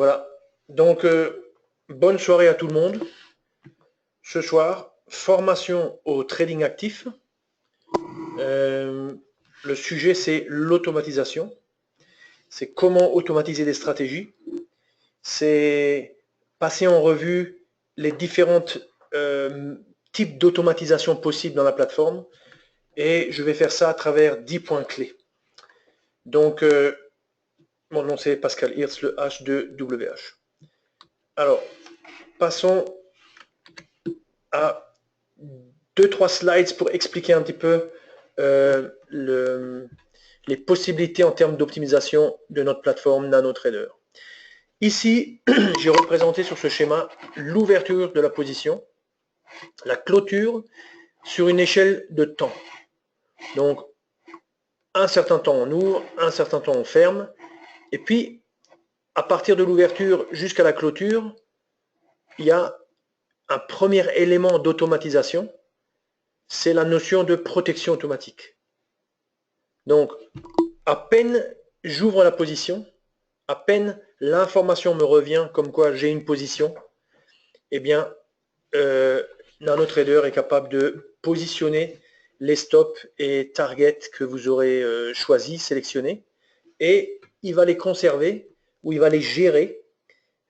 Voilà. Donc, bonne soirée à tout le monde. Ce soir, formation au trading actif. Le sujet, c'est l'automatisation. C'est comment automatiser des stratégies. C'est passer en revue les différentes types d'automatisation possibles dans la plateforme. Et je vais faire ça à travers 10 points clés. Donc, mon nom c'est Pascal Hirtz, le H de WH. Alors, passons à 2-3 slides pour expliquer un petit peu les possibilités en termes d'optimisation de notre plateforme NanoTrader. Ici, j'ai représenté sur ce schéma l'ouverture de la position, la clôture sur une échelle de temps. Donc, un certain temps on ouvre, un certain temps on ferme, et puis à partir de l'ouverture jusqu'à la clôture, il y a un premier élément d'automatisation, c'est la notion de protection automatique. Donc, à peine j'ouvre la position, à peine l'information me revient comme quoi j'ai une position, eh bien, NanoTrader est capable de positionner les stops et targets que vous aurez choisis, sélectionnés, et il va les conserver ou il va les gérer,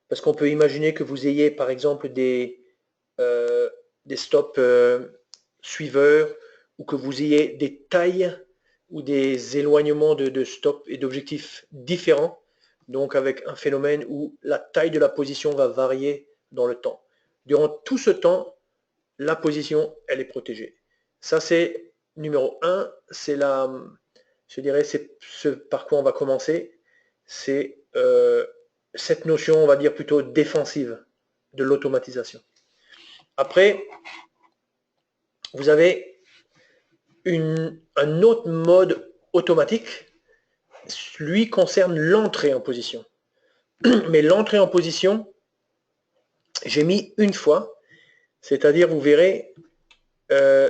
parce qu'on peut imaginer que vous ayez par exemple des stops suiveurs, ou que vous ayez des tailles ou des éloignements de stops et d'objectifs différents, donc avec un phénomène où la taille de la position va varier dans le temps. Durant tout ce temps, la position, elle est protégée. Ça, c'est numéro 1, c'est je dirais, c'est ce par quoi on va commencer, c'est cette notion, on va dire plutôt défensive de l'automatisation. Après, vous avez un autre mode automatique, lui concerne l'entrée en position. Mais l'entrée en position, j'ai mis une fois, c'est-à-dire vous verrez,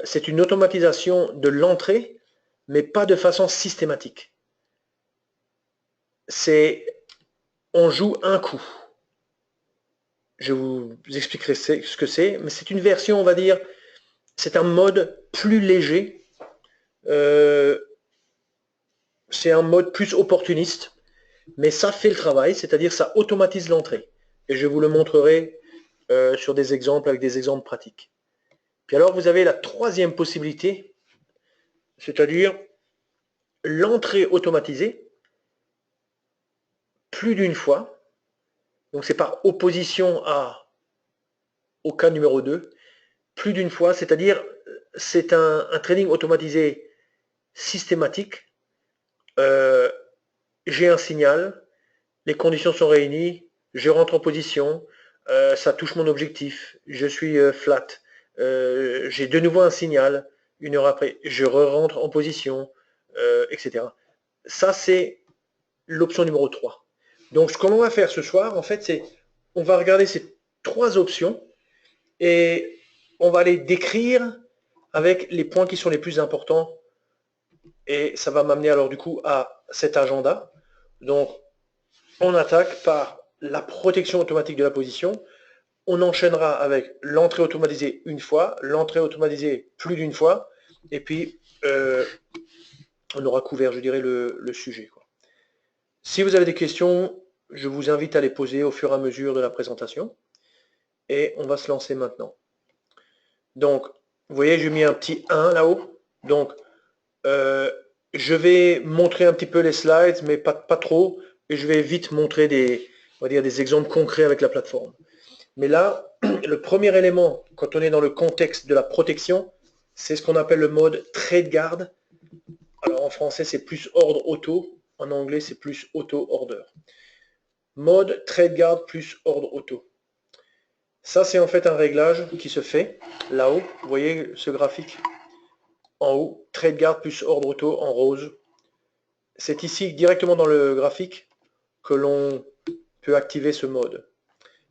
c'est une automatisation de l'entrée, mais pas de façon systématique. On joue un coup. Je vous expliquerai ce que c'est, mais c'est une version, on va dire, c'est un mode plus léger, c'est un mode plus opportuniste, mais ça fait le travail, c'est-à-dire ça automatise l'entrée. Et je vous le montrerai sur des exemples, avec des exemples pratiques. Puis alors, vous avez la troisième possibilité, c'est-à-dire l'entrée automatisée, plus d'une fois. Donc c'est par opposition au cas numéro 2, plus d'une fois, c'est-à-dire c'est un trading automatisé systématique. J'ai un signal, les conditions sont réunies, je rentre en position, ça touche mon objectif, je suis flat, j'ai de nouveau un signal, une heure après, je rentre en position, etc. Ça, c'est l'option numéro 3. Donc, ce qu'on va faire ce soir, en fait, c'est on va regarder ces 3 options et on va les décrire avec les points qui sont les plus importants. Et ça va m'amener alors du coup à cet agenda. Donc, on attaque par la protection automatique de la position. On enchaînera avec l'entrée automatisée une fois, l'entrée automatisée plus d'une fois, et puis on aura couvert, je dirais, le sujet, quoi. Si vous avez des questions, je vous invite à les poser au fur et à mesure de la présentation. Et on va se lancer maintenant. Donc, vous voyez, j'ai mis un petit 1 là-haut. Donc, je vais montrer un petit peu les slides, mais pas trop. Et je vais vite montrer on va dire, des exemples concrets avec la plateforme. Mais là, le premier élément, quand on est dans le contexte de la protection, c'est ce qu'on appelle le mode trade guard. Alors en français, c'est plus ordre auto. En anglais, c'est plus auto order. Mode trade guard plus ordre auto. Ça, c'est en fait un réglage qui se fait là-haut. Vous voyez ce graphique en haut, trade guard plus ordre auto en rose. C'est ici, directement dans le graphique, que l'on peut activer ce mode.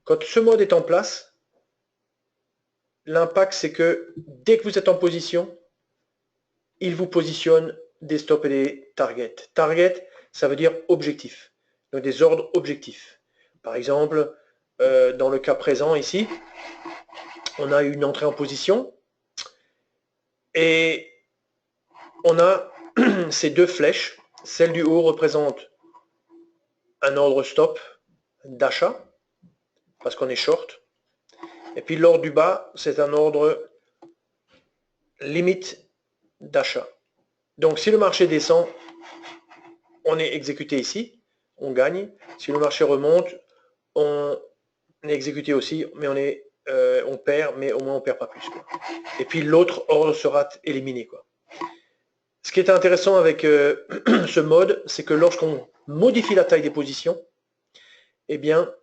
Quand ce mode est en place, l'impact, c'est que dès que vous êtes en position, il vous positionne des stops et des targets. Target, ça veut dire objectif, donc des ordres objectifs. Par exemple, dans le cas présent ici, on a une entrée en position et on a ces deux flèches. Celle du haut représente un ordre stop d'achat, parce qu'on est short. Et puis l'ordre du bas, c'est un ordre limite d'achat. Donc si le marché descend, on est exécuté ici, on gagne. Si le marché remonte, on est exécuté aussi, mais on perd, mais au moins on perd pas plus, quoi. Et puis l'autre ordre sera éliminé, quoi. Ce qui est intéressant avec ce mode, c'est que lorsqu'on modifie la taille des positions, eh bien,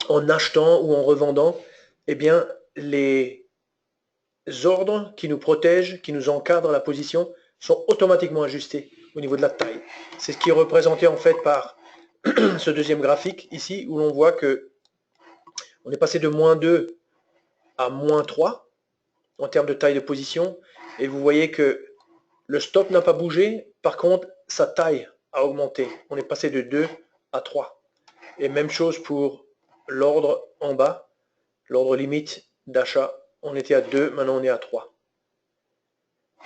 en achetant ou en revendant, eh bien, les ordres qui nous protègent, qui nous encadrent la position, sont automatiquement ajustés au niveau de la taille. C'est ce qui est représenté en fait par ce deuxième graphique ici, où l'on voit que on est passé de -2 à -3 en termes de taille de position, et vous voyez que le stop n'a pas bougé, par contre sa taille a augmenté. On est passé de 2 à 3. Et même chose pour l'ordre en bas, l'ordre limite d'achat, on était à 2, maintenant on est à 3.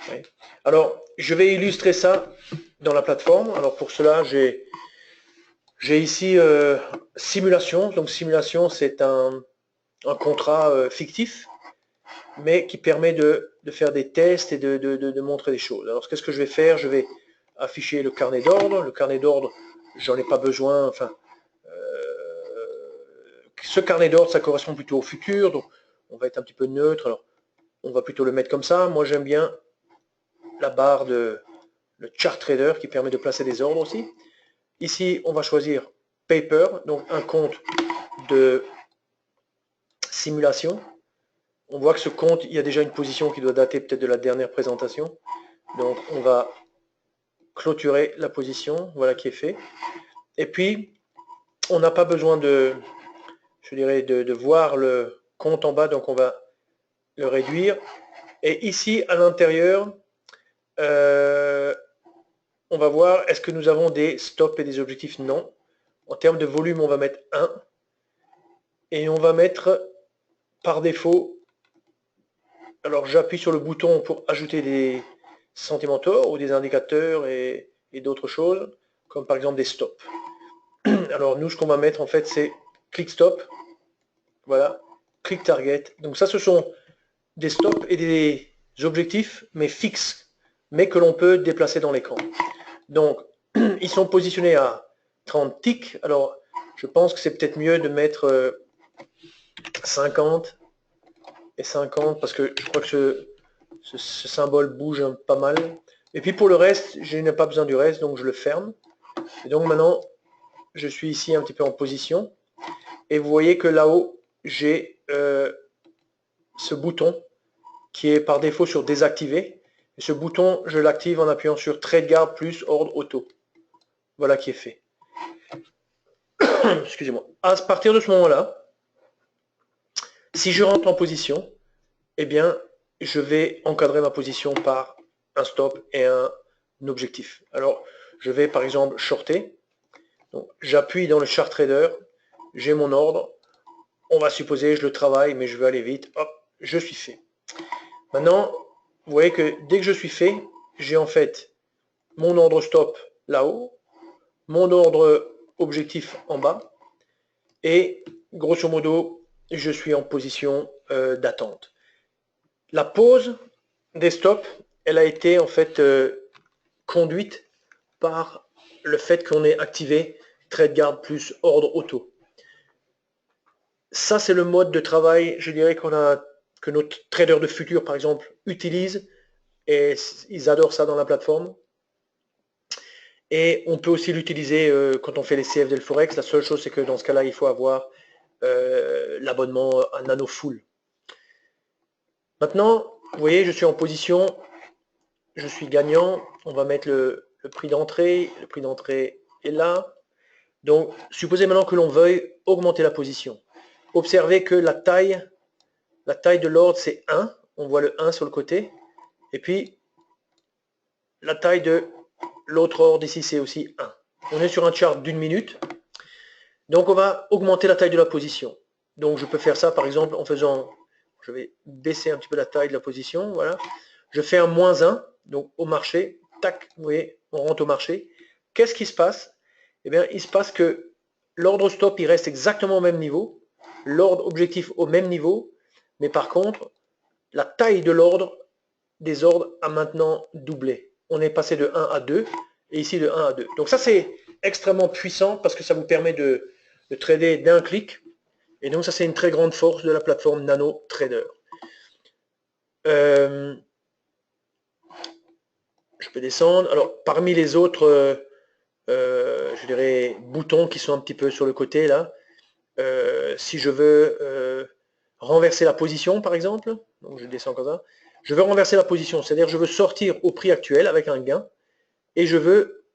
Oui. Alors, je vais illustrer ça dans la plateforme. Alors pour cela, j'ai ici simulation. Donc simulation, c'est un contrat fictif, mais qui permet de faire des tests et de montrer des choses. Alors qu'est-ce que je vais faire? Je vais afficher le carnet d'ordre. Le carnet d'ordre, j'en ai pas besoin. Enfin, ce carnet d'ordre, ça correspond plutôt au futur, donc on va être un petit peu neutre. Alors, on va plutôt le mettre comme ça. Moi, j'aime bien la barre de le chart trader qui permet de placer des ordres aussi. Ici, on va choisir paper, donc un compte de simulation. On voit que ce compte, il y a déjà une position qui doit dater peut-être de la dernière présentation. Donc, on va clôturer la position, voilà qui est fait. Et puis, on n'a pas besoin de, je dirais, de voir le compte en bas, donc on va le réduire. Et ici, à l'intérieur, on va voir, est-ce que nous avons des stops et des objectifs? Non. En termes de volume, on va mettre 1. Et on va mettre, par défaut, alors j'appuie sur le bouton pour ajouter des sentimentaux ou des indicateurs et d'autres choses, comme par exemple des stops. Alors nous, ce qu'on va mettre, en fait, c'est click stop. Voilà. Click target. Donc ça, ce sont des stops et des objectifs, mais fixes, mais que l'on peut déplacer dans l'écran. Donc, ils sont positionnés à 30 ticks. Alors, je pense que c'est peut-être mieux de mettre 50 et 50, parce que je crois que ce symbole bouge pas mal. Et puis pour le reste, je n'ai pas besoin du reste, donc je le ferme. Et donc maintenant, je suis ici un petit peu en position. Et vous voyez que là-haut, j'ai ce bouton qui est par défaut sur désactiver. Et ce bouton, je l'active en appuyant sur Trade Guard plus ordre auto. Voilà qui est fait. Excusez-moi. À partir de ce moment-là, si je rentre en position, eh bien, je vais encadrer ma position par un stop et un objectif. Alors, je vais par exemple shorter. J'appuie dans le chart trader, j'ai mon ordre. On va supposer, je le travaille, mais je veux aller vite. Hop, je suis fait. Maintenant, vous voyez que dès que je suis fait, j'ai en fait mon ordre stop là-haut, mon ordre objectif en bas, et grosso modo, je suis en position d'attente. La pause des stops, elle a été en fait conduite par le fait qu'on ait activé Trade Guard plus ordre auto. Ça, c'est le mode de travail, je dirais, que nos traders de futur, par exemple, utilisent, et ils adorent ça dans la plateforme. Et on peut aussi l'utiliser quand on fait les CFD de Forex. La seule chose, c'est que dans ce cas-là, il faut avoir l'abonnement à Nano Full. Maintenant, vous voyez, je suis en position, je suis gagnant. On va mettre le prix d'entrée. Le prix d'entrée est là. Donc, supposez maintenant que l'on veuille augmenter la position. Observez que la taille de l'ordre, c'est 1. On voit le 1 sur le côté. Et puis, la taille de l'autre ordre ici, c'est aussi 1. On est sur un chart d'1 minute. Donc on va augmenter la taille de la position. Donc je peux faire ça par exemple en faisant, je vais baisser un petit peu la taille de la position, voilà. Je fais un -1, donc au marché, tac, vous voyez, on rentre au marché. Qu'est-ce qui se passe? Eh bien, il se passe que l'ordre stop, il reste exactement au même niveau, l'ordre objectif au même niveau, mais par contre, la taille de l'ordre des ordres a maintenant doublé. On est passé de 1 à 2, et ici de 1 à 2. Donc ça, c'est extrêmement puissant parce que ça vous permet de trader d'un clic. Et donc ça, c'est une très grande force de la plateforme Nano Trader. Je peux descendre. Alors, parmi les autres, je dirais, boutons qui sont un petit peu sur le côté, là, si je veux renverser la position, par exemple, donc je descends comme ça, je veux renverser la position, c'est-à-dire je veux sortir au prix actuel avec un gain, et je veux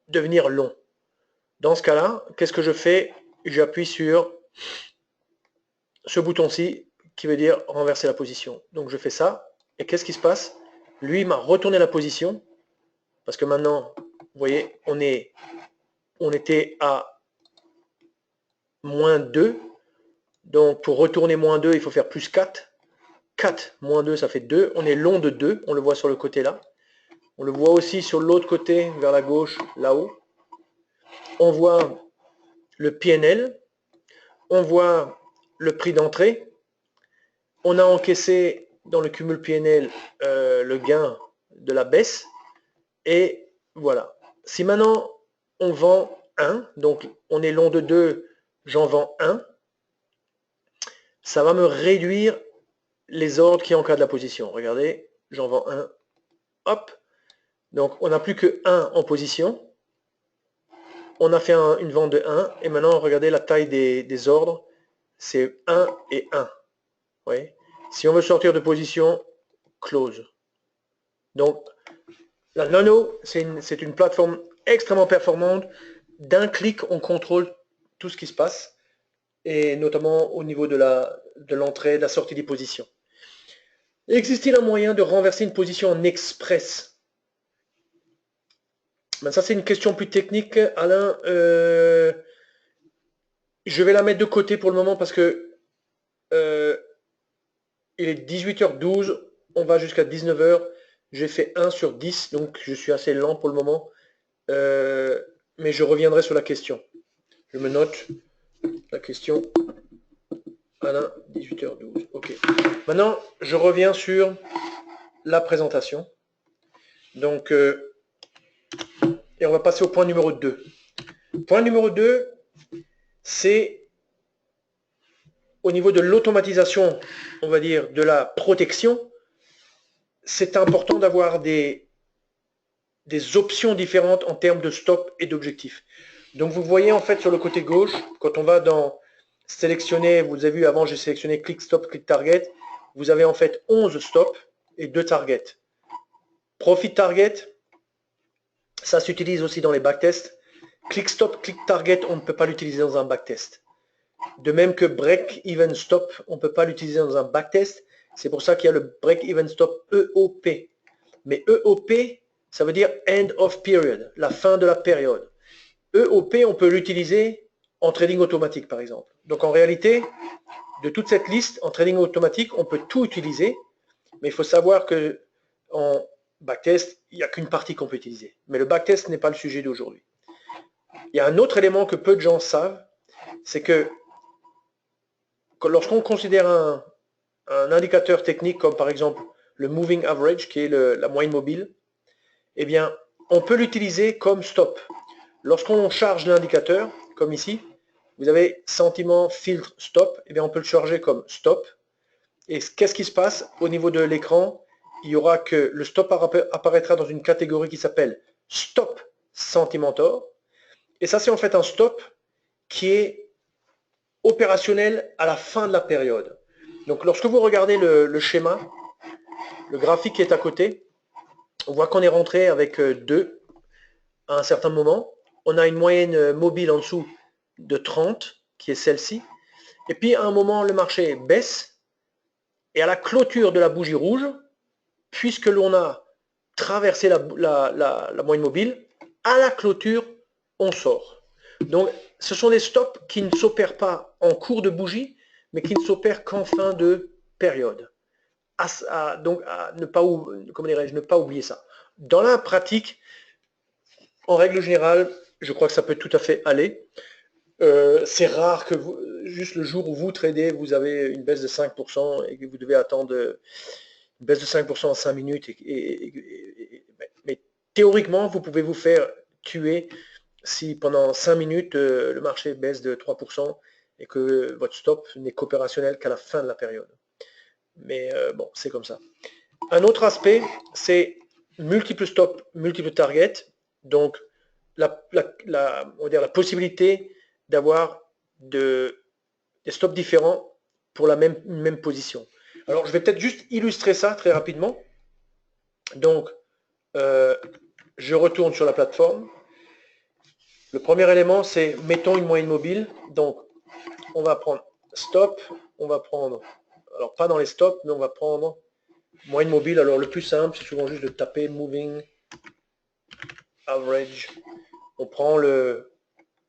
devenir long. Dans ce cas-là, qu'est-ce que je fais? J'appuie sur ce bouton-ci qui veut dire renverser la position. Donc je fais ça, et qu'est-ce qui se passe? Lui m'a retourné la position, parce que maintenant, vous voyez, on était à -2, donc pour retourner -2, il faut faire +4. 4 moins 2, ça fait 2. On est long de 2, on le voit sur le côté là. On le voit aussi sur l'autre côté, vers la gauche, là-haut. On voit le PNL, on voit le prix d'entrée. On a encaissé dans le cumul PNL le gain de la baisse. Et voilà. Si maintenant on vend 1, donc on est long de 2, j'en vends 1, ça va me réduire les ordres qui encadrent la position. Regardez, j'en vends 1, hop. Donc on n'a plus que 1 en position. On a fait une vente de 1, et maintenant regardez la taille des ordres, c'est 1 et 1. Oui. Si on veut sortir de position, close. Donc la Nano, c'est une plateforme extrêmement performante. D'un clic, on contrôle tout ce qui se passe, et notamment au niveau de l'entrée, de la sortie des positions. Existe-t-il un moyen de renverser une position en express? Ben, ça, c'est une question plus technique, Alain. Je vais la mettre de côté pour le moment parce que il est 18h12, on va jusqu'à 19h. J'ai fait 1 sur 10, donc je suis assez lent pour le moment. Mais je reviendrai sur la question. Je me note la question. Alain, 18h12. Ok. Maintenant, je reviens sur la présentation. Donc, et on va passer au point numéro 2. Point numéro 2, c'est au niveau de l'automatisation, on va dire, de la protection. C'est important d'avoir des options différentes en termes de stop et d'objectif. Donc vous voyez en fait sur le côté gauche, quand on va dans sélectionner, vous avez vu avant j'ai sélectionné click stop, click target, vous avez en fait 11 stops et 2 targets. Profit target, ça s'utilise aussi dans les backtests. Click stop, click target, on ne peut pas l'utiliser dans un backtest. De même que break even stop, on ne peut pas l'utiliser dans un backtest. C'est pour ça qu'il y a le break even stop EOP. Mais EOP, ça veut dire end of period, la fin de la période. EOP, on peut l'utiliser en trading automatique, par exemple. Donc en réalité, de toute cette liste, en trading automatique, on peut tout utiliser, mais il faut savoir que en backtest, il n'y a qu'une partie qu'on peut utiliser. Mais le backtest n'est pas le sujet d'aujourd'hui. Il y a un autre élément que peu de gens savent, c'est que lorsqu'on considère un indicateur technique comme par exemple le moving average, qui est la moyenne mobile, eh bien, on peut l'utiliser comme stop. Lorsqu'on charge l'indicateur, comme ici, vous avez sentiment, filtre, stop, eh bien, on peut le charger comme stop. Et qu'est-ce qui se passe au niveau de l'écran? Il y aura que le stop apparaîtra dans une catégorie qui s'appelle stop Sentimentor. Et ça, c'est en fait un stop qui est opérationnel à la fin de la période. Donc, lorsque vous regardez le schéma, le graphique qui est à côté, on voit qu'on est rentré avec 2 à un certain moment. On a une moyenne mobile en dessous de 30, qui est celle-ci. Et puis, à un moment, le marché baisse. Et à la clôture de la bougie rouge, puisque l'on a traversé la moyenne mobile, à la clôture, on sort. Donc, ce sont des stops qui ne s'opèrent pas en cours de bougie, mais qui ne s'opèrent qu'en fin de période. Donc, à ne pas, comment dirais-je, ne pas oublier ça. Dans la pratique, en règle générale, je crois que ça peut tout à fait aller. C'est rare que juste le jour où vous tradez, vous avez une baisse de 5% et que vous devez attendre une baisse de 5% en 5 minutes. Mais théoriquement, vous pouvez vous faire tuer si pendant 5 minutes, le marché baisse de 3% et que votre stop n'est qu'opérationnel qu'à la fin de la période. Mais bon, c'est comme ça. Un autre aspect, c'est multiples stops, multiples targets. Donc, on va dire la possibilité d'avoir des stops différents pour la même position. Alors, je vais peut-être juste illustrer ça très rapidement. Donc, je retourne sur la plateforme. Le premier élément, c'est mettons une moyenne mobile. Donc, on va prendre stop, on va prendre, alors pas dans les stops, mais on va prendre moyenne mobile. Alors, le plus simple, c'est souvent juste de taper moving average. On prend le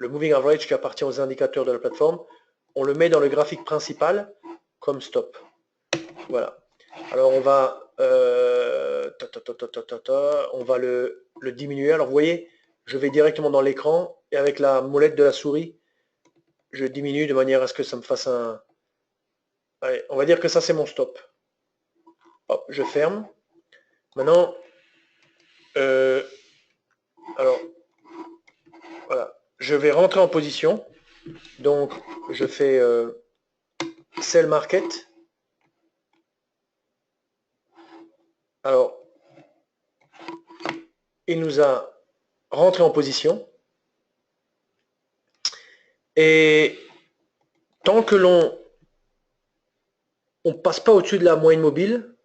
moving average qui appartient aux indicateurs de la plateforme, on le met dans le graphique principal comme stop. Voilà. Alors on va, on va le diminuer. Alors vous voyez, je vais directement dans l'écran et avec la molette de la souris, je diminue de manière à ce que ça me fasse un... Allez, on va dire que ça c'est mon stop. Hop, je ferme. Maintenant, alors, voilà, je vais rentrer en position. Donc, je fais Sell Market. Alors, il nous a rentré en position. Et tant que l'on ne passe pas au-dessus de la moyenne mobile,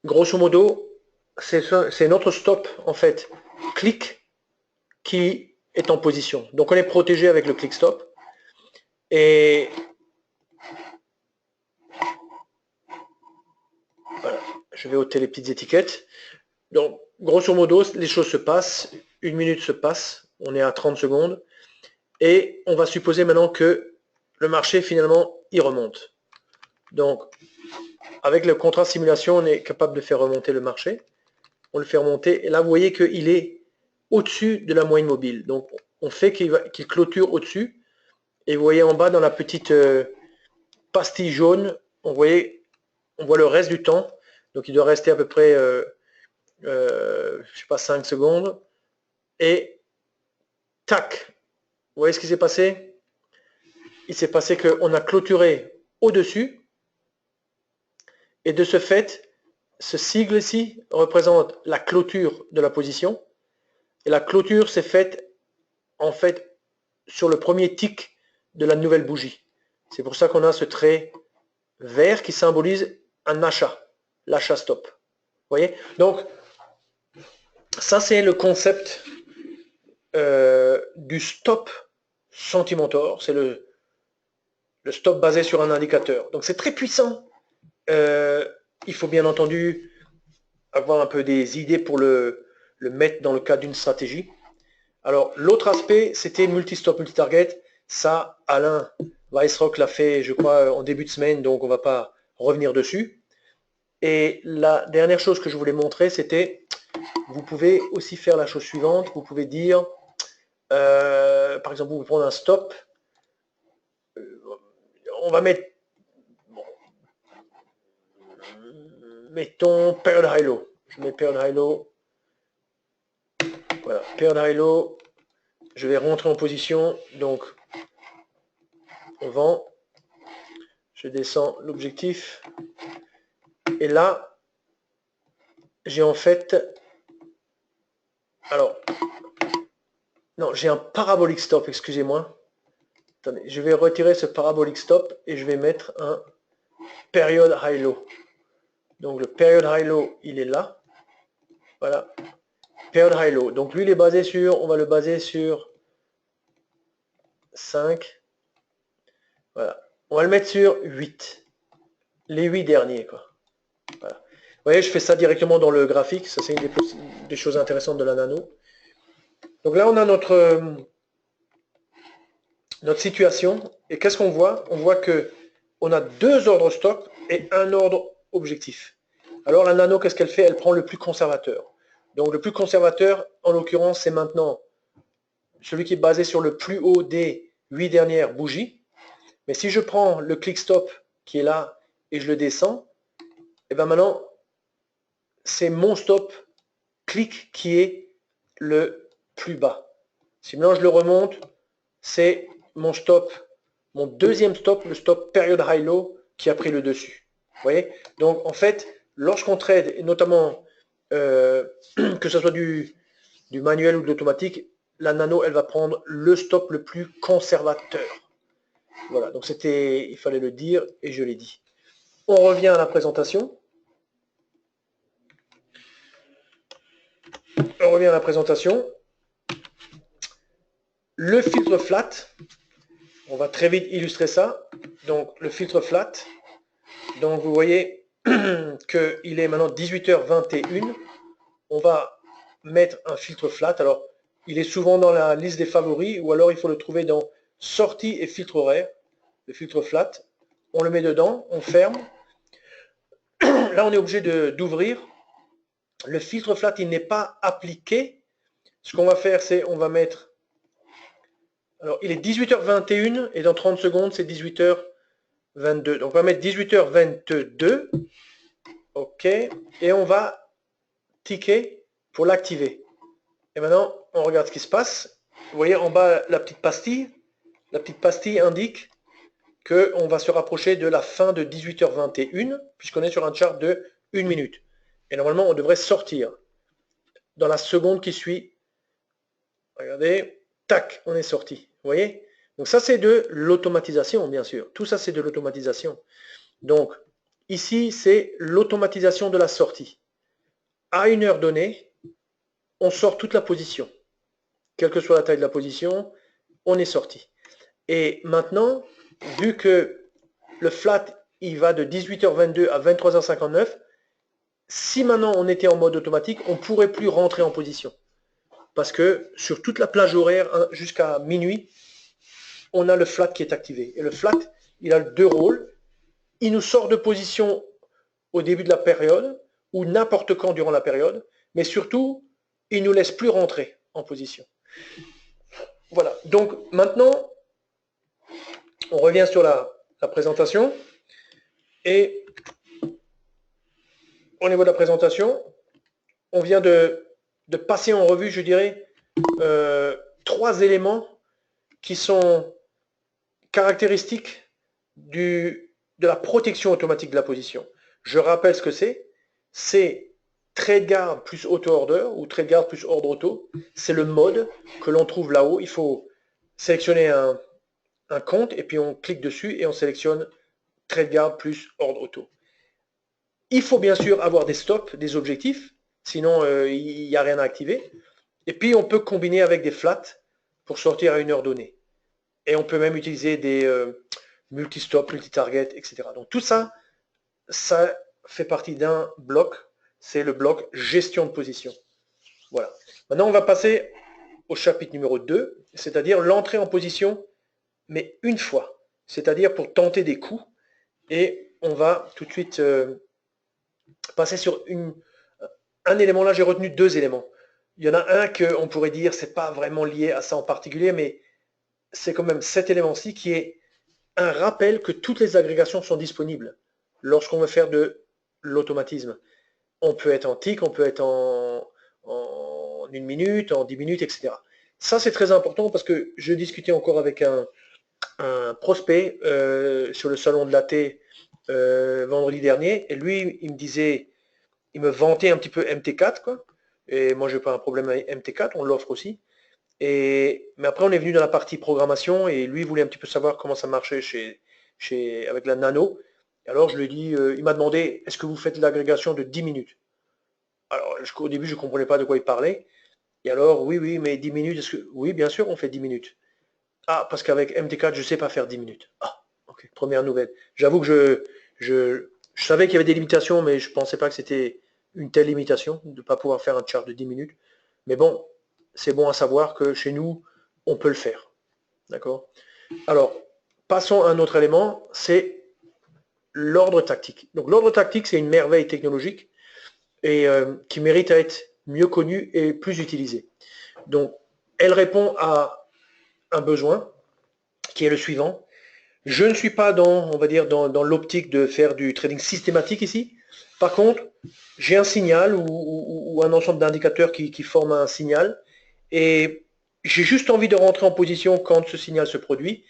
grosso modo, c'est notre stop, en fait, clic qui est en position. Donc, on est protégé avec le click stop. Et voilà, je vais ôter les petites étiquettes. Donc, grosso modo, les choses se passent. Une minute se passe. On est à 30 secondes. Et on va supposer maintenant que le marché, finalement, il remonte. Donc, avec le contrat simulation, on est capable de faire remonter le marché. On le fait remonter. Et là, vous voyez qu'il est au-dessus de la moyenne mobile. Donc, on fait qu'il clôture au-dessus. Et vous voyez en bas, dans la petite pastille jaune, on voit le reste du temps. Donc, il doit rester à peu près, je sais pas, 5 secondes. Et tac, vous voyez ce qui s'est passé? Il s'est passé qu'on a clôturé au-dessus. Et de ce fait, ce sigle ici représente la clôture de la position. Et la clôture s'est faite, en fait, sur le premier tick de la nouvelle bougie. C'est pour ça qu'on a ce trait vert qui symbolise un achat, l'achat stop. Vous voyez? Donc, ça c'est le concept du stop Sentimentor. C'est le stop basé sur un indicateur. Donc c'est très puissant. Il faut bien entendu avoir un peu des idées pour le mettre dans le cadre d'une stratégie. Alors l'autre aspect, c'était multi-stop, multi-target. Ça, Alain Weissrock l'a fait, je crois, en début de semaine, donc on ne va pas revenir dessus. Et la dernière chose que je voulais montrer, c'était, vous pouvez aussi faire la chose suivante. Vous pouvez dire, par exemple, vous pouvez prendre un stop. On va mettre, mettons, period high low. Je mets period high low. Voilà, period high low. Je vais rentrer en position. Donc, on vend. Je descends l'objectif. Et là, j'ai en fait... Alors, non, j'ai un parabolic stop, excusez-moi. Attendez, je vais retirer ce parabolic stop et je vais mettre un period high low. Donc le period high low, il est là. Voilà. Period high low. Donc lui, il est basé sur, on va le baser sur 5. Voilà. On va le mettre sur 8. Les 8 derniers, quoi. Voilà. Vous voyez, je fais ça directement dans le graphique. Ça, c'est une des choses intéressantes de la nano. Donc là, on a notre notre situation. Et qu'est-ce qu'on voit? On voit que on a deux ordres stop et un ordre objectif. Alors la nano, qu'est-ce qu'elle fait? Elle prend le plus conservateur. Donc le plus conservateur, en l'occurrence, c'est maintenant celui qui est basé sur le plus haut des 8 dernières bougies. Mais si je prends le click stop qui est là et je le descends, et bien maintenant, c'est mon stop clic qui est le plus bas. Si maintenant je le remonte, c'est mon stop, mon deuxième stop, le stop période high-low qui a pris le dessus. Vous voyez? Donc en fait, lorsqu'on trade, et notamment que ce soit du manuel ou de l'automatique, la nano, elle va prendre le stop le plus conservateur. Voilà, donc il fallait le dire et je l'ai dit. On revient à la présentation. On revient à la présentation. Le filtre flat, on va très vite illustrer ça. Donc le filtre flat, donc vous voyez qu'il est maintenant 18h21. On va mettre un filtre flat. Alors il est souvent dans la liste des favoris ou alors il faut le trouver dans sortie et filtre horaire. Le filtre flat, on le met dedans, on ferme. Là on est obligé d'ouvrir. Le filtre flat, il n'est pas appliqué. Ce qu'on va faire, c'est on va mettre... Alors, il est 18h21 et dans 30 secondes, c'est 18h22. Donc, on va mettre 18h22. OK. Et on va ticker pour l'activer. Et maintenant, on regarde ce qui se passe. Vous voyez en bas la petite pastille. La petite pastille indique qu'on va se rapprocher de la fin de 18h21 puisqu'on est sur un chart de 1 minute. Et normalement, on devrait sortir dans la seconde qui suit. Regardez, tac, on est sorti. Vous voyez? Donc ça, c'est de l'automatisation, bien sûr. Tout ça, c'est de l'automatisation. Donc, ici, c'est l'automatisation de la sortie. À une heure donnée, on sort toute la position. Quelle que soit la taille de la position, on est sorti. Et maintenant, vu que le flat, il va de 18h22 à 23h59, si maintenant on était en mode automatique, on ne pourrait plus rentrer en position. Parce que sur toute la plage horaire jusqu'à minuit, on a le flat qui est activé. Et le flat, il a deux rôles. Il nous sort de position au début de la période ou n'importe quand durant la période, mais surtout, il ne nous laisse plus rentrer en position. Voilà. Donc maintenant, on revient sur la présentation. Et au niveau de la présentation, on vient de passer en revue, je dirais, 3 éléments qui sont caractéristiques de la protection automatique de la position. Je rappelle ce que c'est. C'est trade guard plus auto order ou trade guard plus ordre auto. C'est le mode que l'on trouve là-haut. Il faut sélectionner un compte et puis on clique dessus et on sélectionne trade guard plus ordre auto. Il faut bien sûr avoir des stops, des objectifs, sinon il n'y a rien à activer. Et puis on peut combiner avec des flats pour sortir à une heure donnée. Et on peut même utiliser des multi-stop, multi-target, etc. Donc tout ça, ça fait partie d'un bloc, c'est le bloc gestion de position. Voilà. Maintenant, on va passer au chapitre numéro 2, c'est-à-dire l'entrée en position, mais une fois, c'est-à-dire pour tenter des coups. Et on va tout de suite passer sur un élément. Là, j'ai retenu 2 éléments. Il y en a un qu'on pourrait dire, c'est pas vraiment lié à ça en particulier, mais c'est quand même cet élément-ci qui est un rappel que toutes les agrégations sont disponibles lorsqu'on veut faire de l'automatisme. On peut être en tick, on peut être en 1 minute, en 10 minutes, etc. Ça, c'est très important parce que je discutais encore avec un prospect sur le salon de l'AT vendredi dernier, et lui, il me disait, il me vantait un petit peu MT4, quoi. Et moi, j'ai pas un problème avec MT4, on l'offre aussi. Mais après, on est venu dans la partie programmation et lui voulait un petit peu savoir comment ça marchait avec la nano. Alors je lui ai dit, il m'a demandé, est-ce que vous faites l'agrégation de 10 minutes? Alors au début, je ne comprenais pas de quoi il parlait. Et alors, oui, mais 10 minutes, est-ce que... Oui, bien sûr, on fait 10 minutes. Ah, parce qu'avec MT4, je ne sais pas faire 10 minutes. Ah, ok, première nouvelle. J'avoue que je savais qu'il y avait des limitations, mais je ne pensais pas que c'était une telle limitation de ne pas pouvoir faire un chart de 10 minutes. Mais bon, c'est bon à savoir que chez nous, on peut le faire. D'accord? Alors, passons à un autre élément, c'est l'ordre tactique. Donc l'ordre tactique, c'est une merveille technologique et qui mérite à être mieux connue et plus utilisée. Donc, elle répond à un besoin qui est le suivant. Je ne suis pas dans, on va dire, dans l'optique de faire du trading systématique ici. Par contre, j'ai un signal ou un ensemble d'indicateurs qui forment un signal et j'ai juste envie de rentrer en position quand ce signal se produit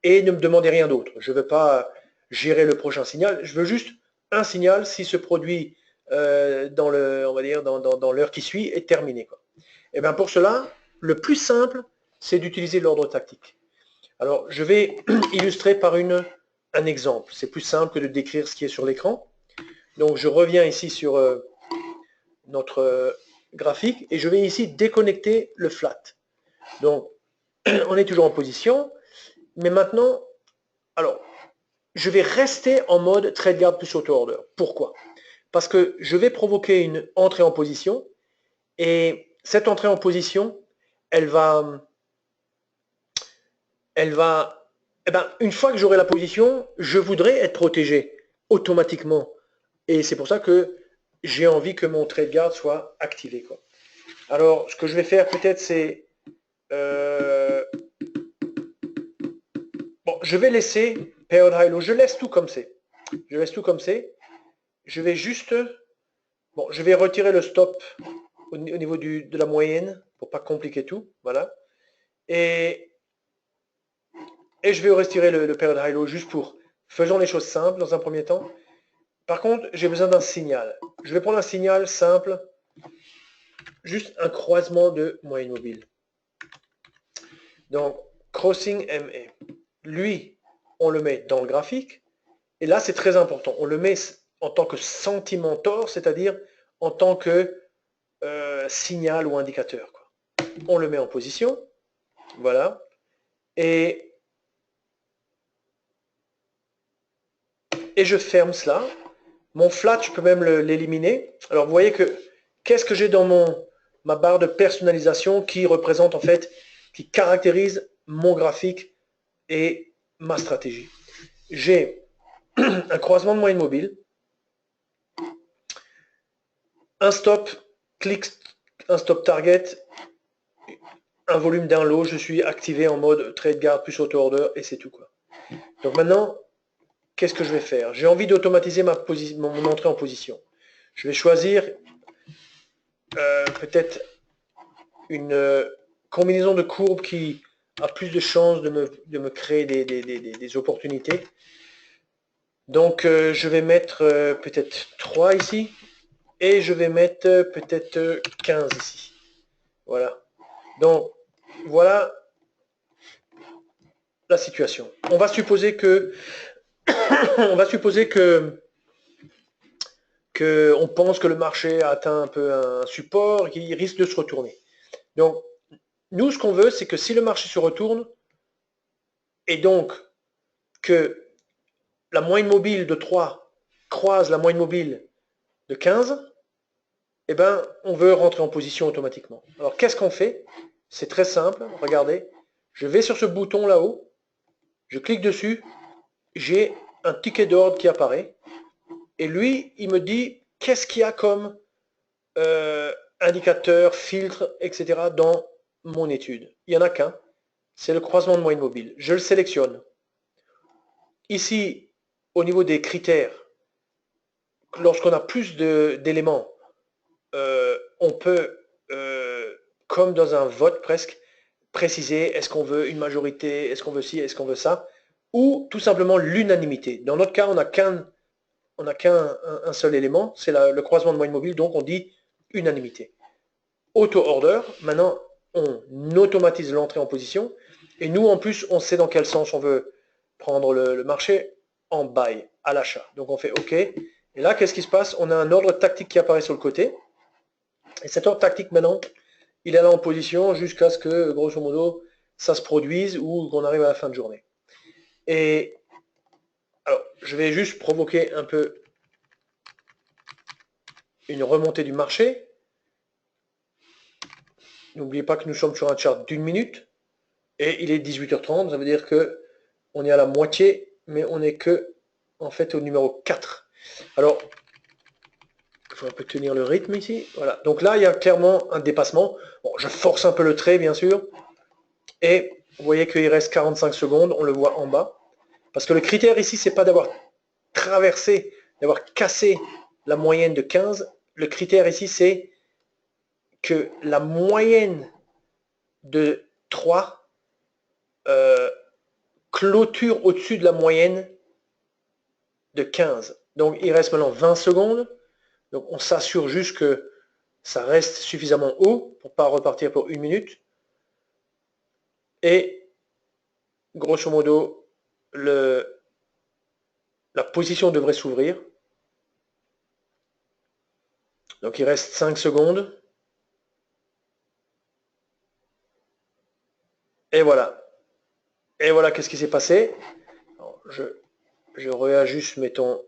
et ne me demandez rien d'autre. Je ne veux pas gérer le prochain signal, je veux juste un signal s'il se produit dans le, on va dire, dans l'heure qui suit et terminé, quoi. Et bien pour cela, le plus simple, c'est d'utiliser l'ordre tactique. Alors, je vais illustrer par un exemple. C'est plus simple que de décrire ce qui est sur l'écran. Donc, je reviens ici sur notre graphique et je vais ici déconnecter le flat. Donc, on est toujours en position, mais maintenant, alors, je vais rester en mode trade guard plus auto order. Pourquoi? Parce que je vais provoquer une entrée en position et cette entrée en position, elle va, eh ben, une fois que j'aurai la position, je voudrais être protégé automatiquement. Et c'est pour ça que j'ai envie que mon trade guard soit activé, quoi. Alors, ce que je vais faire peut-être, c'est... bon, je vais laisser period high low. Je laisse tout comme c'est. Je laisse tout comme c'est. Je vais juste... bon, je vais retirer le stop au niveau de la moyenne pour pas compliquer tout. Voilà. Et je vais retirer le period high low juste pour... faisons les choses simples dans un premier temps. Par contre, j'ai besoin d'un signal. Je vais prendre un signal simple, juste un croisement de moyenne mobile. Donc, crossing MA. Lui, on le met dans le graphique. Et là, c'est très important. On le met en tant que sentimentor, c'est-à-dire en tant que signal ou indicateur, quoi. On le met en position. Voilà. Et je ferme cela. Mon flat, je peux même l'éliminer. Alors, vous voyez que qu'est-ce que j'ai dans ma barre de personnalisation qui représente en fait, qui caractérise mon graphique et ma stratégie. J'ai un croisement de moyenne mobile, un stop, clic, un stop target, un volume d'un lot, je suis activé en mode trade guard plus auto order et c'est tout, quoi. Donc maintenant, qu'est-ce que je vais faire? J'ai envie d'automatiser mon entrée en position. Je vais choisir peut-être une combinaison de courbes qui a plus de chances de me créer des opportunités. Donc je vais mettre peut-être 3 ici et je vais mettre peut-être 15 ici. Voilà. Donc voilà la situation. On va supposer que on pense que le marché a atteint un peu un support, qu'il risque de se retourner. Donc nous, ce qu'on veut, c'est que si le marché se retourne, et donc que la moyenne mobile de 3 croise la moyenne mobile de 15, eh ben, on veut rentrer en position automatiquement. Alors, qu'est-ce qu'on fait? C'est très simple. Regardez, je vais sur ce bouton là-haut, je clique dessus, j'ai un ticket d'ordre qui apparaît, et lui, il me dit qu'est-ce qu'il y a comme indicateur, filtre, etc. dans mon étude. Il n'y en a qu'un, c'est le croisement de moyenne mobile. Je le sélectionne. Ici, au niveau des critères, lorsqu'on a plus d'éléments, on peut, comme dans un vote presque, préciser est-ce qu'on veut une majorité, est-ce qu'on veut ci, est-ce qu'on veut ça, ou tout simplement l'unanimité. Dans notre cas, on n'a qu'un un seul élément, c'est le croisement de moyenne mobile, donc on dit unanimité. Auto-order, maintenant on automatise l'entrée en position, et nous en plus on sait dans quel sens on veut prendre le marché en buy, à l'achat. Donc on fait OK, et là qu'est-ce qui se passe? On a un ordre tactique qui apparaît sur le côté, et cet ordre tactique maintenant, il est là en position jusqu'à ce que, grosso modo, ça se produise ou qu'on arrive à la fin de journée. Et alors, je vais juste provoquer un peu une remontée du marché. N'oubliez pas que nous sommes sur un chart d'1 minute. Et il est 18h30, ça veut dire que on est à la moitié, mais on n'est que en fait au numéro 4. Alors, il faut un peu tenir le rythme ici. Voilà. Donc là, il y a clairement un dépassement. Bon, je force un peu le trait, bien sûr. Et vous voyez qu'il reste 45 secondes, on le voit en bas. Parce que le critère ici, c'est pas d'avoir traversé, d'avoir cassé la moyenne de 15. Le critère ici, c'est que la moyenne de 3 clôture au-dessus de la moyenne de 15. Donc il reste maintenant 20 secondes. Donc on s'assure juste que ça reste suffisamment haut pour ne pas repartir pour 1 minute. Et grosso modo, la position devrait s'ouvrir. Donc il reste 5 secondes. Et voilà. Et voilà qu'est-ce qui s'est passé. Alors, je réajuste, mettons,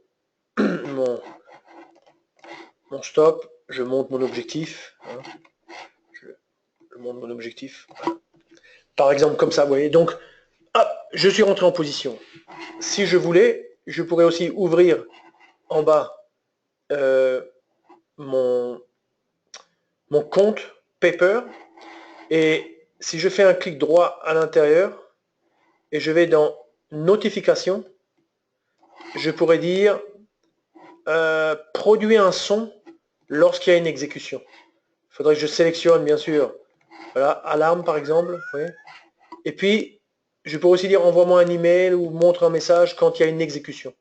mon stop. Je monte mon objectif. Hein. Je monte mon objectif. Par exemple, comme ça, vous voyez. Donc, hop, je suis rentré en position. Si je voulais, je pourrais aussi ouvrir en bas mon compte Paper. Et si je fais un clic droit à l'intérieur et je vais dans Notification, je pourrais dire produire un son lorsqu'il y a une exécution. Il faudrait que je sélectionne, bien sûr, voilà, alarme par exemple. Oui. Et puis, je pourrais aussi dire envoie-moi un email ou montre un message quand il y a une exécution.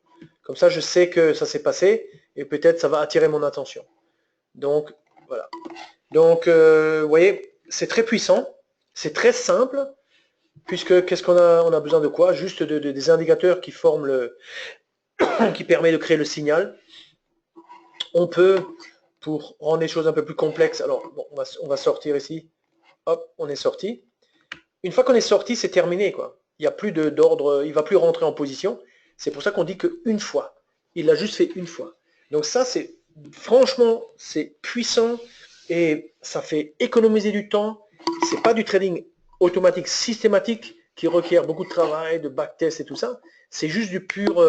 Comme ça, je sais que ça s'est passé et peut-être ça va attirer mon attention. Donc, voilà. Donc, vous voyez, c'est très puissant, c'est très simple, puisque qu'est-ce qu'on a? On a besoin de quoi? Juste des indicateurs qui forment qui permet de créer le signal. On peut, pour rendre les choses un peu plus complexes, alors bon, on va sortir ici. Hop, on est sorti. Une fois qu'on est sorti, c'est terminé, quoi. Il n'y a plus d'ordre, il ne va plus rentrer en position. C'est pour ça qu'on dit qu'une fois. Il l'a juste fait une fois. Donc ça, c'est franchement, c'est puissant et ça fait économiser du temps. C'est pas du trading automatique systématique qui requiert beaucoup de travail, de backtest et tout ça. C'est juste du pur,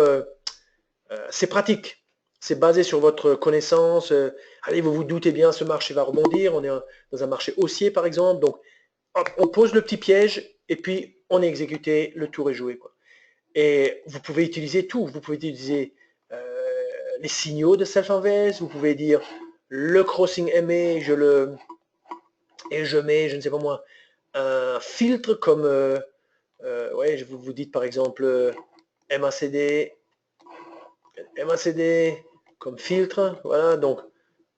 c'est pratique. C'est basé sur votre connaissance. Allez, vous vous doutez bien, ce marché va rebondir. On est dans un marché haussier, par exemple. Donc, hop, on pose le petit piège et puis on est exécuté, le tour est joué, quoi. Et vous pouvez utiliser tout. Vous pouvez utiliser les signaux de self-invest. Vous pouvez dire le crossing MA, et je mets, je ne sais pas moi, un filtre comme, ouais, vous dites par exemple MACD, comme filtre, voilà, donc,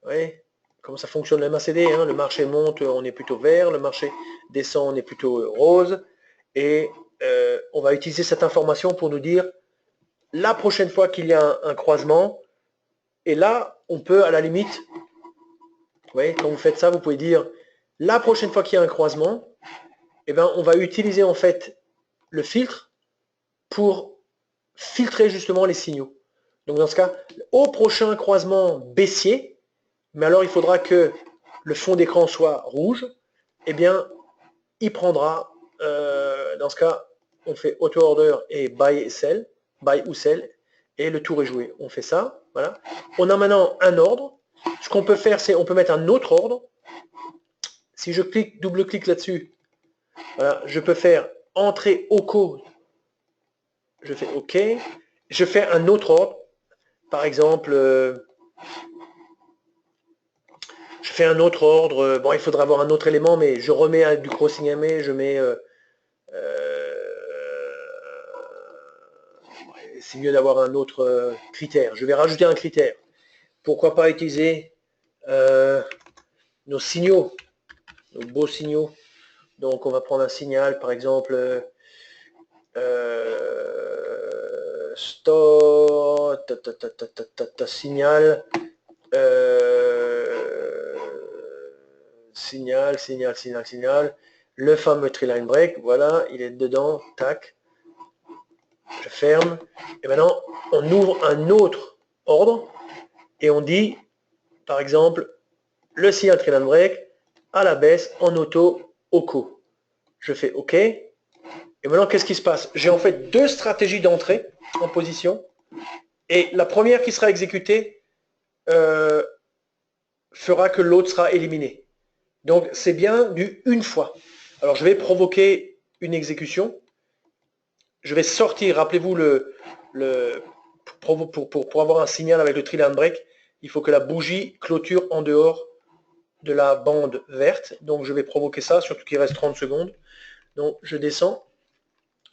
ouais, comment ça fonctionne le MACD, hein, le marché monte, on est plutôt vert, le marché descend, on est plutôt rose, et on va utiliser cette information pour nous dire la prochaine fois qu'il y a un croisement, et là, on peut à la limite, vous voyez, quand vous faites ça, vous pouvez dire la prochaine fois qu'il y a un croisement, eh ben, on va utiliser en fait le filtre pour filtrer justement les signaux. Donc dans ce cas, au prochain croisement baissier, mais alors il faudra que le fond d'écran soit rouge, eh bien, il prendra, dans ce cas, on fait auto order et buy ou sell, et le tour est joué. On fait ça, voilà. On a maintenant un ordre. Ce qu'on peut faire, c'est on peut mettre un autre ordre. Si je clique, double-clique là-dessus, voilà, je peux faire entrer au code. Je fais OK. Je fais un autre ordre. Par exemple, je fais un autre ordre. Bon, il faudra avoir un autre élément, mais je remets du crossing MA, je mets... c'est mieux d'avoir un autre critère. Je vais rajouter un critère. Pourquoi pas utiliser nos signaux, nos beaux signaux. Donc on va prendre un signal, par exemple, stop, signal, signal, le fameux tree-line break, voilà, il est dedans, tac, je ferme, et maintenant on ouvre un autre ordre, et on dit, par exemple, le signal tree-line break à la baisse en auto au co. Je fais OK, Et maintenant, qu'est-ce qui se passe? J'ai en fait deux stratégies d'entrée en position. Et la première qui sera exécutée fera que l'autre sera éliminé. Donc, c'est bien du une fois. Alors, je vais provoquer une exécution. Je vais sortir, rappelez-vous, pour avoir un signal avec le tree line break, il faut que la bougie clôture en dehors de la bande verte. Donc, je vais provoquer ça, surtout qu'il reste 30 secondes. Donc, je descends,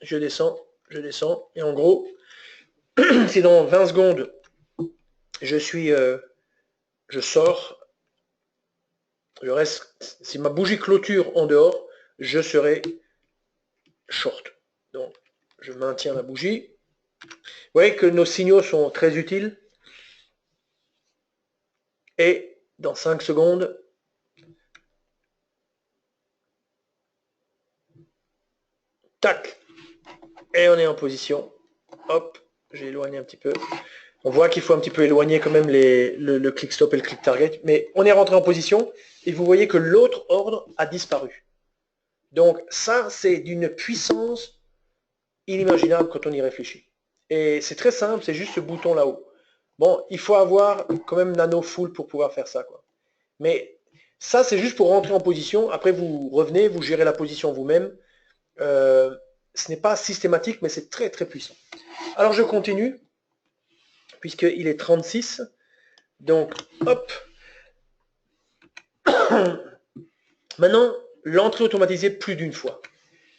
je descends, je descends. Et en gros, si dans 20 secondes, je sors, je reste, si ma bougie clôture en dehors, je serai short. Donc, je maintiens la bougie. Vous voyez que nos signaux sont très utiles. Et dans 5 secondes, tac, et on est en position. Hop, j'ai éloigné un petit peu. On voit qu'il faut un petit peu éloigner quand même le click stop et le click target. Mais on est rentré en position et vous voyez que l'autre ordre a disparu. Donc ça, c'est d'une puissance inimaginable quand on y réfléchit. Et c'est très simple, c'est juste ce bouton là-haut. Bon, il faut avoir quand même nano full pour pouvoir faire ça, quoi. Mais ça, c'est juste pour rentrer en position. Après, vous revenez, vous gérez la position vous-même. Ce n'est pas systématique, mais c'est très très puissant. Alors je continue, puisqu'il est 36. Donc, hop. Maintenant, l'entrée automatisée plus d'une fois.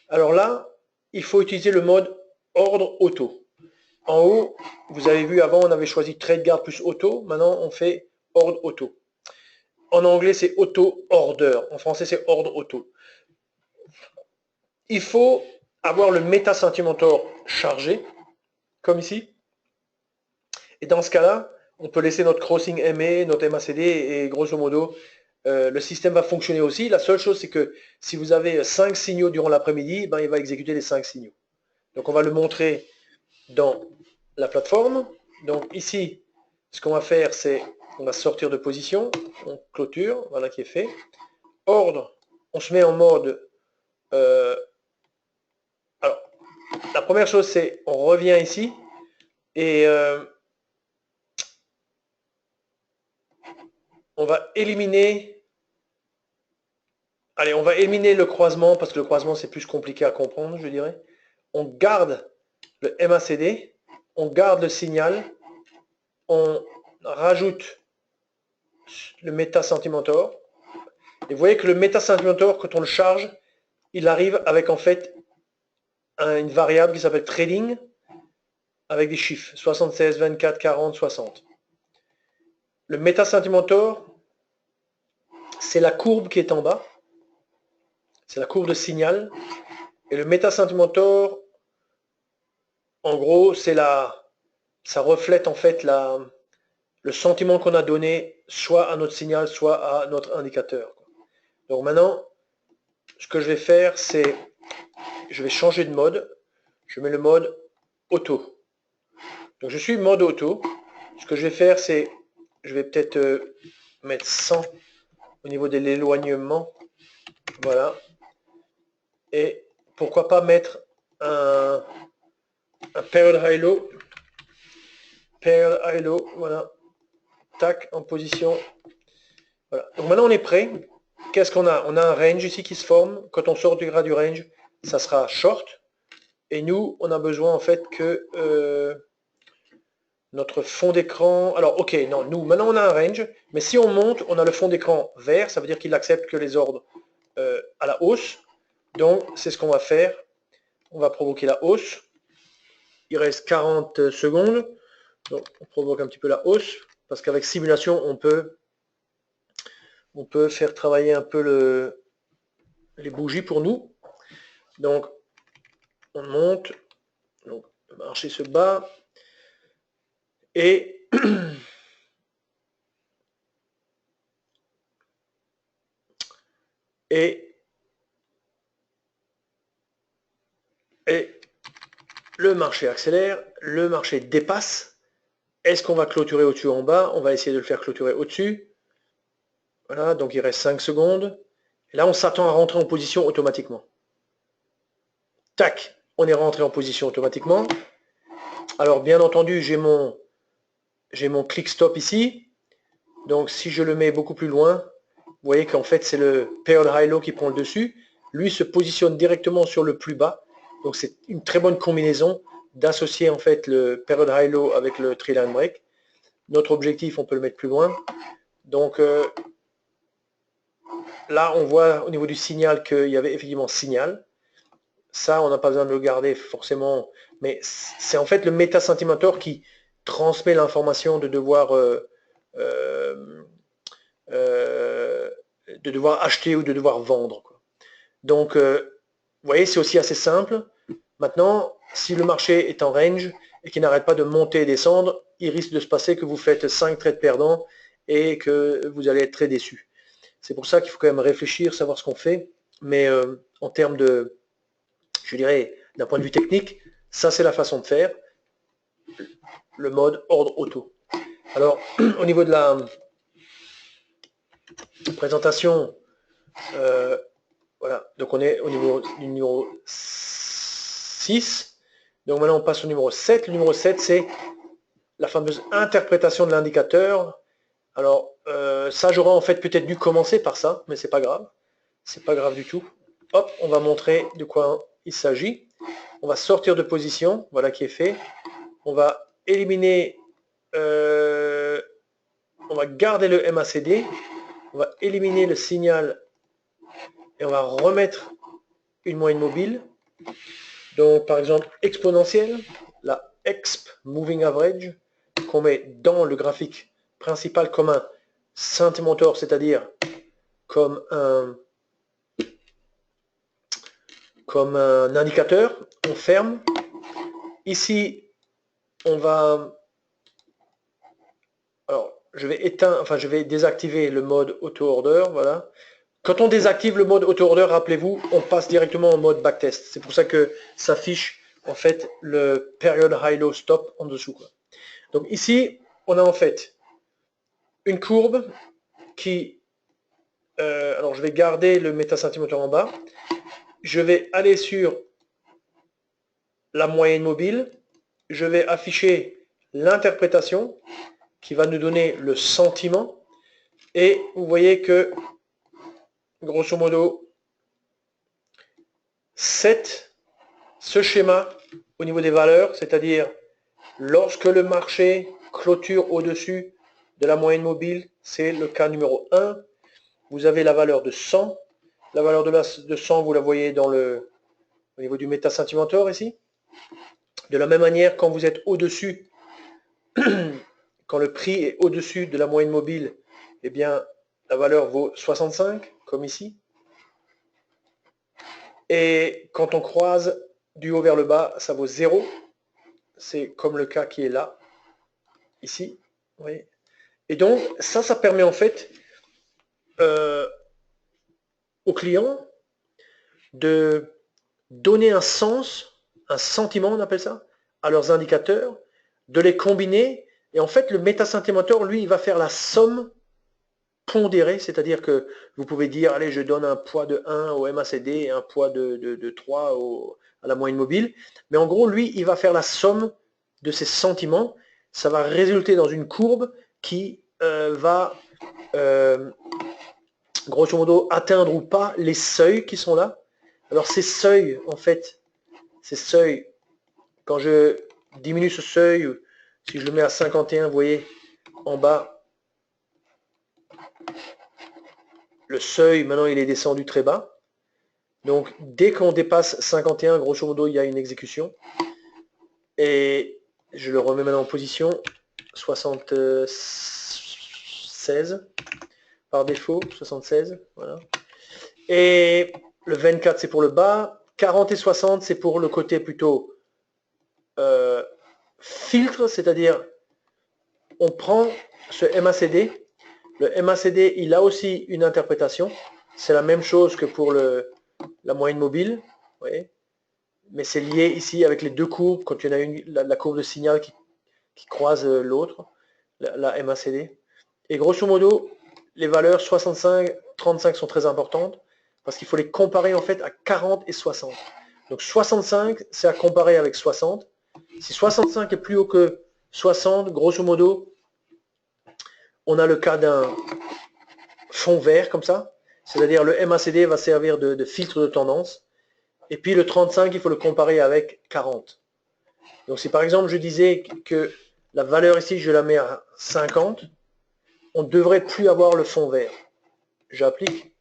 Alors là, il faut utiliser le mode ordre auto. En haut, vous avez vu avant, on avait choisi trade guard plus auto. Maintenant, on fait ordre auto. En anglais, c'est auto order. En français, c'est ordre auto. Il faut avoir le Meta Sentimentor chargé, comme ici. Et dans ce cas-là, on peut laisser notre crossing MA, notre MACD, et grosso modo, le système va fonctionner aussi. La seule chose, c'est que si vous avez 5 signaux durant l'après-midi, ben, il va exécuter les 5 signaux. Donc on va le montrer dans la plateforme. Donc ici, ce qu'on va faire, c'est on va sortir de position, on clôture, voilà qui est fait. Ordre, on se met en mode... alors, la première chose, c'est on revient ici et on va éliminer... Allez, on va éliminer le croisement parce que le croisement, c'est plus compliqué à comprendre, je dirais. On garde le MACD, on garde le signal, on rajoute le Meta Sentimentor. Et vous voyez que le Meta Sentimentor, quand on le charge, il arrive avec en fait une variable qui s'appelle trading avec des chiffres 76, 24, 40, 60. Le Meta Sentimentor, c'est la courbe qui est en bas. C'est la courbe de signal. Et le Meta Sentimentor, en gros, ça reflète en fait le sentiment qu'on a donné soit à notre signal, soit à notre indicateur. Donc maintenant, ce que je vais faire, c'est je vais changer de mode. Je mets le mode auto. Donc je suis mode auto. Ce que je vais faire, c'est je vais peut-être mettre 100 au niveau de l'éloignement. Voilà. Et pourquoi pas mettre un paired high low. Paired high low. Voilà. Tac, en position. Voilà. Donc maintenant on est prêt. Qu'est-ce qu'on a? On a un range ici qui se forme. Quand on sortira du range, ça sera short. Et nous, on a besoin en fait que notre fond d'écran... Alors, ok, non, nous, maintenant on a un range, mais si on monte, on a le fond d'écran vert, ça veut dire qu'il accepte que les ordres à la hausse. Donc, c'est ce qu'on va faire. On va provoquer la hausse. Il reste 40 secondes. Donc, on provoque un petit peu la hausse, parce qu'avec simulation, on peut faire travailler un peu les bougies pour nous. Donc, on monte. Donc, le marché se bat. Et le marché accélère, le marché dépasse. Est-ce qu'on va clôturer au-dessus ou en bas? On va essayer de le faire clôturer au-dessus. Voilà, donc il reste 5 secondes. Et là, on s'attend à rentrer en position automatiquement. Tac, on est rentré en position automatiquement. Alors bien entendu, j'ai mon click stop ici. Donc si je le mets beaucoup plus loin, vous voyez qu'en fait c'est le period high low qui prend le dessus. Lui se positionne directement sur le plus bas. Donc c'est une très bonne combinaison d'associer en fait le period high low avec le tree line break. Notre objectif, on peut le mettre plus loin. Donc là, on voit au niveau du signal qu'il y avait effectivement signal. Ça, on n'a pas besoin de le garder forcément, mais c'est en fait le métasentimentor qui transmet l'information de devoir acheter ou de devoir vendre, quoi. Donc, vous voyez, c'est aussi assez simple. Maintenant, si le marché est en range et qu'il n'arrête pas de monter et descendre, il risque de se passer que vous faites 5 trades perdants et que vous allez être très déçu. C'est pour ça qu'il faut quand même réfléchir, savoir ce qu'on fait. Mais en termes de, je dirais, d'un point de vue technique, ça c'est la façon de faire. Le mode ordre auto. Alors, au niveau de la présentation, voilà, donc on est au niveau du numéro 6. Donc maintenant on passe au numéro 7. Le numéro 7, c'est la fameuse interprétation de l'indicateur. Alors, ça, j'aurais en fait peut-être dû commencer par ça, mais c'est pas grave. C'est pas grave du tout. Hop, on va montrer de quoi il s'agit. On va sortir de position, voilà qui est fait. On va éliminer, on va garder le MACD, on va éliminer le signal et on va remettre une moyenne mobile. Donc par exemple exponentielle, la EXP Moving Average, qu'on met dans le graphique principal comme un sentimentor, c'est-à-dire comme un indicateur. On ferme. Ici, on va... Alors, je vais désactiver le mode auto-order, voilà. Quand on désactive le mode auto-order, rappelez-vous, on passe directement en mode backtest. C'est pour ça que s'affiche en fait le period high-low stop en dessous, quoi. Donc ici, on a en fait une courbe qui... alors je vais garder le métasentimentor en bas. Je vais aller sur la moyenne mobile. Je vais afficher l'interprétation qui va nous donner le sentiment. Et vous voyez que, grosso modo, ce schéma au niveau des valeurs, c'est-à-dire lorsque le marché clôture au-dessus de la moyenne mobile, c'est le cas numéro 1. Vous avez la valeur de 100. La valeur de 100, vous la voyez au niveau du métasentimentor ici. De la même manière, quand vous êtes au-dessus, quand le prix est au-dessus de la moyenne mobile, eh bien, la valeur vaut 65, comme ici. Et quand on croise du haut vers le bas, ça vaut 0. C'est comme le cas qui est là, ici. Vous voyez. Et donc, ça permet en fait aux clients de donner un sens, un sentiment, on appelle ça, à leurs indicateurs, de les combiner. Et en fait, le métasentimentor, lui, il va faire la somme pondérée, c'est-à-dire que vous pouvez dire, allez, je donne un poids de 1 au MACD et un poids de 3 à la moyenne mobile. Mais en gros, lui, il va faire la somme de ces sentiments. Ça va résulter dans une courbe qui va, grosso modo, atteindre ou pas les seuils qui sont là. Alors ces seuils, en fait, ces seuils, quand je diminue ce seuil, si je le mets à 51, vous voyez, en bas, le seuil, maintenant, il est descendu très bas. Donc, dès qu'on dépasse 51, grosso modo, il y a une exécution. Et je le remets maintenant en position 76 par défaut, 76, voilà. Et le 24, c'est pour le bas. 40 et 60, c'est pour le côté plutôt filtre, c'est-à-dire on prend ce MACD. Le MACD, il a aussi une interprétation. C'est la même chose que pour la moyenne mobile. Vous voyez, mais c'est lié ici avec les deux courbes, quand il y en a une, la courbe de signal qui croise l'autre, la MACD. Et grosso modo, les valeurs 65, 35 sont très importantes, parce qu'il faut les comparer en fait à 40 et 60. Donc 65, c'est à comparer avec 60. Si 65 est plus haut que 60, grosso modo, on a le cas d'un fond vert comme ça. C'est-à-dire le MACD va servir de filtre de tendance. Et puis le 35, il faut le comparer avec 40. Donc si par exemple je disais que la valeur ici, je la mets à 50, on ne devrait plus avoir le fond vert. J'applique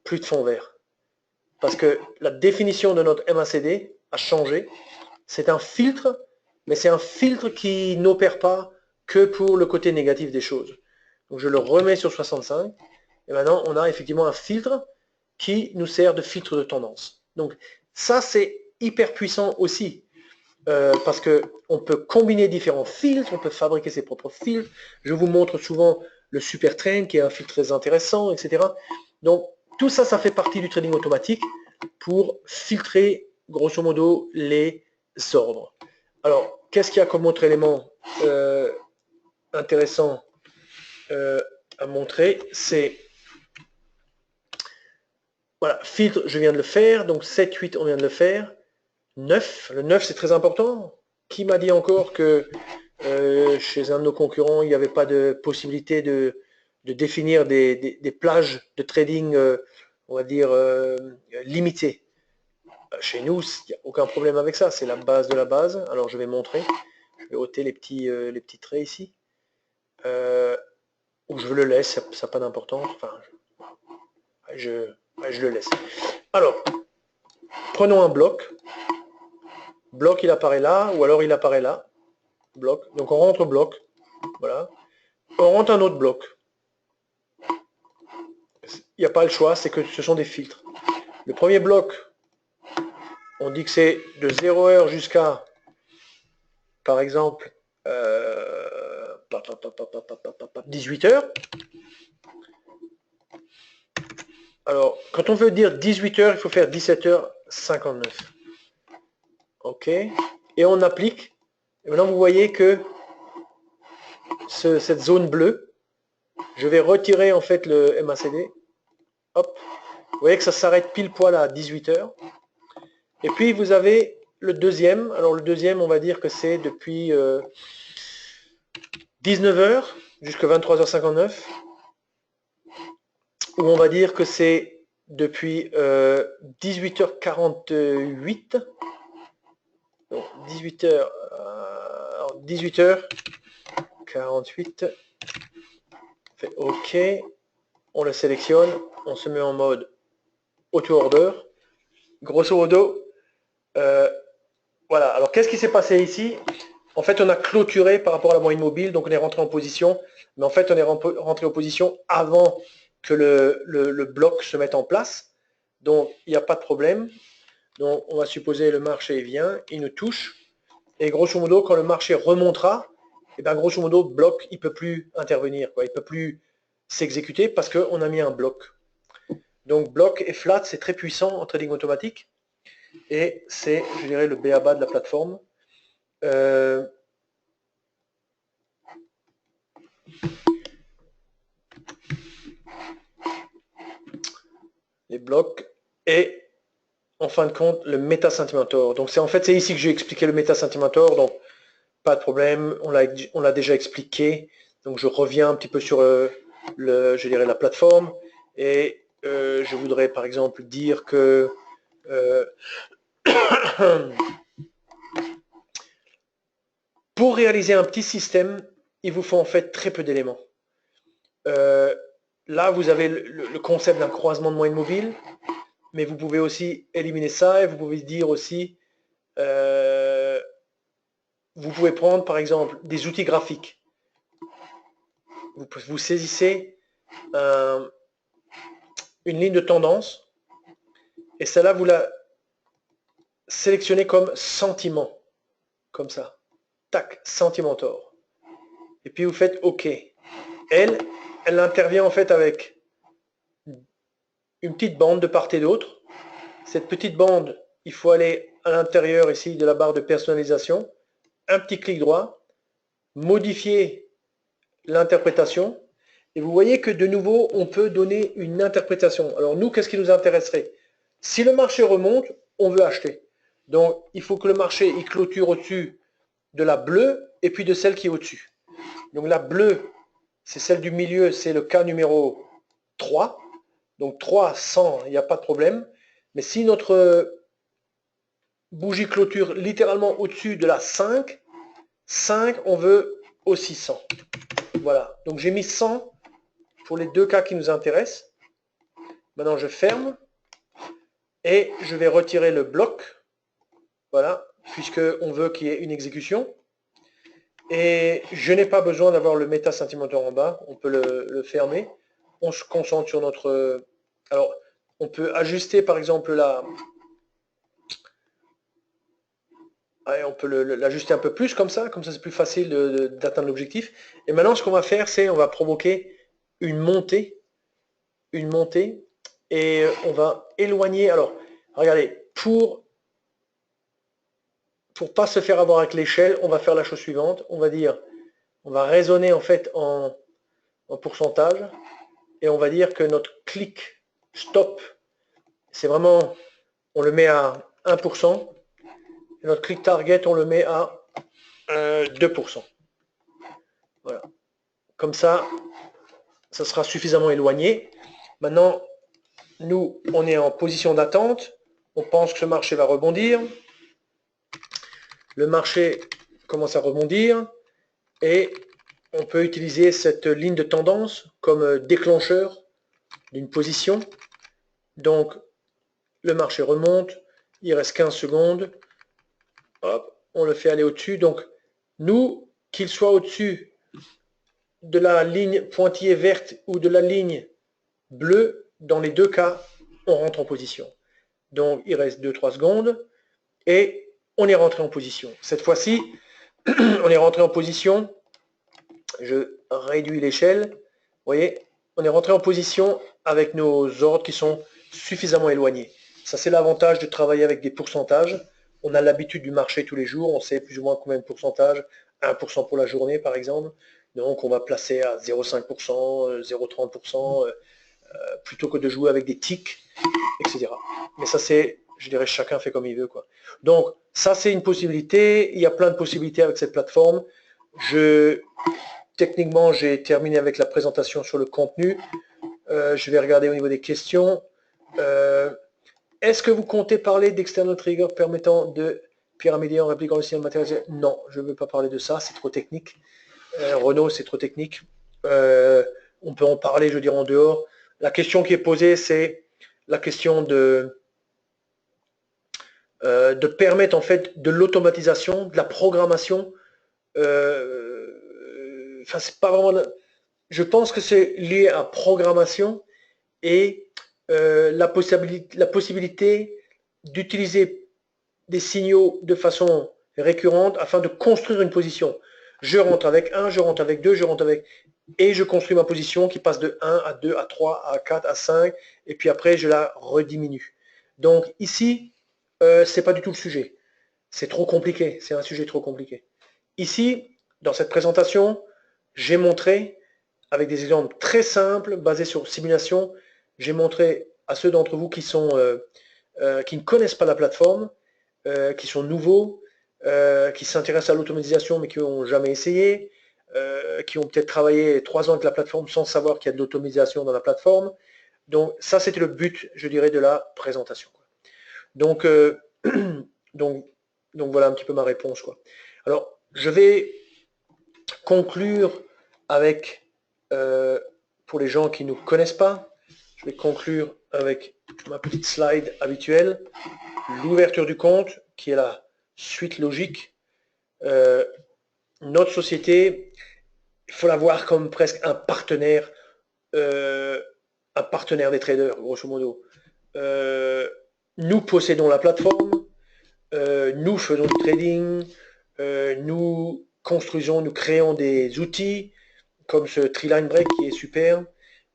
plus de fond vert. Parce que la définition de notre MACD a changé. C'est un filtre, mais c'est un filtre qui n'opère pas que pour le côté négatif des choses. Donc je le remets sur 65. Et maintenant, on a effectivement un filtre qui nous sert de filtre de tendance. Donc ça, c'est hyper puissant aussi. Parce qu'on peut combiner différents filtres, on peut fabriquer ses propres filtres. Je vous montre souvent le Super Trend, qui est un filtre très intéressant, etc. Donc tout ça, ça fait partie du trading automatique pour filtrer, grosso modo, les ordres. Alors, qu'est-ce qu'il y a comme autre élément intéressant à montrer? C'est, voilà, filtre, je viens de le faire, donc 7, 8, on vient de le faire. 9, le 9 c'est très important. Qui m'a dit encore que chez un de nos concurrents, il n'y avait pas de possibilité de définir des plages de trading, on va dire, limitées? Chez nous, il n'y a aucun problème avec ça, c'est la base de la base. Alors je vais montrer, je vais ôter les petits traits ici. Ou je le laisse, ça n'a pas d'importance. Enfin, je le laisse. Alors, prenons un bloc. Bloc, il apparaît là, ou alors il apparaît là. Bloc. Donc on rentre bloc. Voilà. On rentre un autre bloc. Il n'y a pas le choix, c'est que ce sont des filtres. Le premier bloc, on dit que c'est de 0 heure jusqu'à, par exemple, 18 heures. Alors, quand on veut dire 18 heures, il faut faire 17h59. OK. Et on applique. Et maintenant, vous voyez que cette zone bleue, je vais retirer en fait le MACD. Hop. Vous voyez que ça s'arrête pile poil à 18 heures. Et puis, vous avez le deuxième. Alors, le deuxième, on va dire que c'est depuis 19 heures jusqu'à 23h59. Où on va dire que c'est depuis 18h48. Donc 18h48. Fait OK. On le sélectionne. On se met en mode auto-order. Grosso modo, voilà. Alors qu'est-ce qui s'est passé ici? En fait, on a clôturé par rapport à la moyenne mobile, donc on est rentré en position, mais en fait, on est rentré en position avant que le bloc se mette en place. Donc, il n'y a pas de problème. Donc, on va supposer le marché vient, il nous touche, et grosso modo, quand le marché remontera, et bien grosso modo, bloc, il ne peut plus intervenir, quoi. Il ne peut plus s'exécuter parce qu'on a mis un bloc. Donc, bloc et flat, c'est très puissant en trading automatique, et c'est, je dirais, le b.a.-ba de la plateforme. Les blocs et en fin de compte le MetaSentimentor. Donc c'est en fait c'est ici que j'ai expliqué le MetaSentimentor, donc pas de problème, on l'a déjà expliqué. Donc je reviens un petit peu sur je dirais la plateforme et je voudrais par exemple dire que pour réaliser un petit système, il vous faut en fait très peu d'éléments. Là, vous avez le concept d'un croisement de moyenne mobile, mais vous pouvez aussi éliminer ça et vous pouvez dire aussi, vous pouvez prendre par exemple des outils graphiques. Vous saisissez une ligne de tendance et celle-là, vous la sélectionnez comme sentiment, comme ça. Tac, Sentimentor. Et puis vous faites OK. Elle intervient en fait avec une petite bande de part et d'autre. Cette petite bande, il faut aller à l'intérieur ici de la barre de personnalisation, un petit clic droit, modifier l'interprétation, et vous voyez que de nouveau, on peut donner une interprétation. Alors nous, qu'est-ce qui nous intéresserait? Si le marché remonte, on veut acheter. Donc, il faut que le marché il clôture au-dessus de la bleue et puis de celle qui est au-dessus. Donc, la bleue, c'est celle du milieu, c'est le cas numéro 3. Donc, 3, 100, il n'y a pas de problème. Mais si notre bougie clôture littéralement au-dessus de la 5, 5, on veut aussi 100. Voilà. Donc, j'ai mis 100 pour les deux cas qui nous intéressent. Maintenant, je ferme et je vais retirer le bloc. Voilà, puisqu'on veut qu'il y ait une exécution. Et je n'ai pas besoin d'avoir le méta sentimenteur en bas, on peut le fermer. On se concentre sur notre... Alors, on peut ajuster par exemple la... Allez, on peut l'ajuster un peu plus comme ça c'est plus facile d'atteindre l'objectif. Et maintenant, ce qu'on va faire, c'est on va provoquer une montée, et on va éloigner... Alors, regardez, pour pas se faire avoir avec l'échelle, on va faire la chose suivante. On va dire, on va raisonner en fait en pourcentage et on va dire que notre clic stop, c'est vraiment, on le met à 1%. Et notre clic target, on le met à 2%. Voilà. Comme ça sera suffisamment éloigné. Maintenant, nous, on est en position d'attente. On pense que ce marché va rebondir. Le marché commence à rebondir et on peut utiliser cette ligne de tendance comme déclencheur d'une position. Donc, le marché remonte, il reste 15 secondes. Hop, on le fait aller au-dessus. Donc, nous, qu'il soit au-dessus de la ligne pointillée verte ou de la ligne bleue, dans les deux cas, on rentre en position. Donc, il reste 2-3 secondes et on est rentré en position. Cette fois-ci, on est rentré en position. Je réduis l'échelle. Vous voyez, on est rentré en position avec nos ordres qui sont suffisamment éloignés. Ça, c'est l'avantage de travailler avec des pourcentages. On a l'habitude du marché tous les jours. On sait plus ou moins combien de pourcentage. 1% pour la journée, par exemple. Donc, on va placer à 0,5%, 0,30%, plutôt que de jouer avec des ticks, etc. Mais ça, c'est, je dirais, chacun fait comme il veut, quoi. Donc, ça, c'est une possibilité. Il y a plein de possibilités avec cette plateforme. Techniquement, j'ai terminé avec la présentation sur le contenu. Je vais regarder au niveau des questions. Est-ce que vous comptez parler d'external trigger permettant de pyramider en répliquant le signal matérialisé? Non, je ne veux pas parler de ça, c'est trop technique. Renault, c'est trop technique. On peut en parler, je dirais, en dehors. La question qui est posée, c'est la question de permettre en fait de l'automatisation, de la programmation. Enfin, c'est pas vraiment... Je pense que c'est lié à programmation et la possibilité d'utiliser des signaux de façon récurrente afin de construire une position. Je rentre avec 1, je rentre avec 2, je rentre avec... Et je construis ma position qui passe de 1 à 2 à 3 à 4 à 5 et puis après je la rediminue. Donc ici, c'est pas du tout le sujet. C'est trop compliqué, c'est un sujet trop compliqué. Ici, dans cette présentation, j'ai montré, avec des exemples très simples, basés sur simulation, j'ai montré à ceux d'entre vous qui ne connaissent pas la plateforme, qui sont nouveaux, qui s'intéressent à l'automatisation mais qui n'ont jamais essayé, qui ont peut-être travaillé 3 ans avec la plateforme sans savoir qu'il y a de l'automatisation dans la plateforme. Donc ça, c'était le but, je dirais, de la présentation. Donc, donc voilà un petit peu ma réponse, quoi. Alors, je vais conclure avec, pour les gens qui ne nous connaissent pas, je vais conclure avec ma petite slide habituelle, l'ouverture du compte, qui est la suite logique. Notre société, il faut la voir comme presque un partenaire des traders, grosso modo. Nous possédons la plateforme, nous faisons du trading, nous construisons, nous créons des outils comme ce Treeline Break qui est super.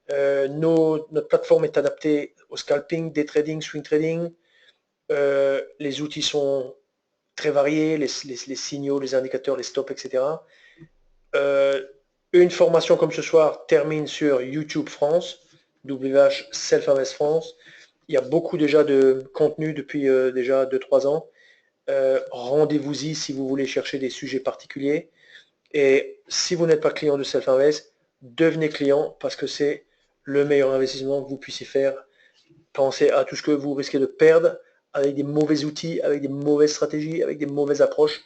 Notre plateforme est adaptée au scalping, day trading, swing trading. Les outils sont très variés, les signaux, les indicateurs, les stops, etc. Une formation comme ce soir termine sur YouTube France, WH Self Invest France. Il y a beaucoup déjà de contenu depuis déjà 2-3 ans. Rendez-vous-y si vous voulez chercher des sujets particuliers. Et si vous n'êtes pas client de Self-Invest, devenez client parce que c'est le meilleur investissement que vous puissiez faire. Pensez à tout ce que vous risquez de perdre avec des mauvais outils, avec des mauvaises stratégies, avec des mauvaises approches.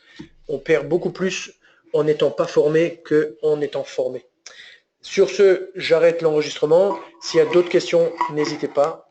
On perd beaucoup plus en n'étant pas formé qu'en étant formé. Sur ce, j'arrête l'enregistrement. S'il y a d'autres questions, n'hésitez pas.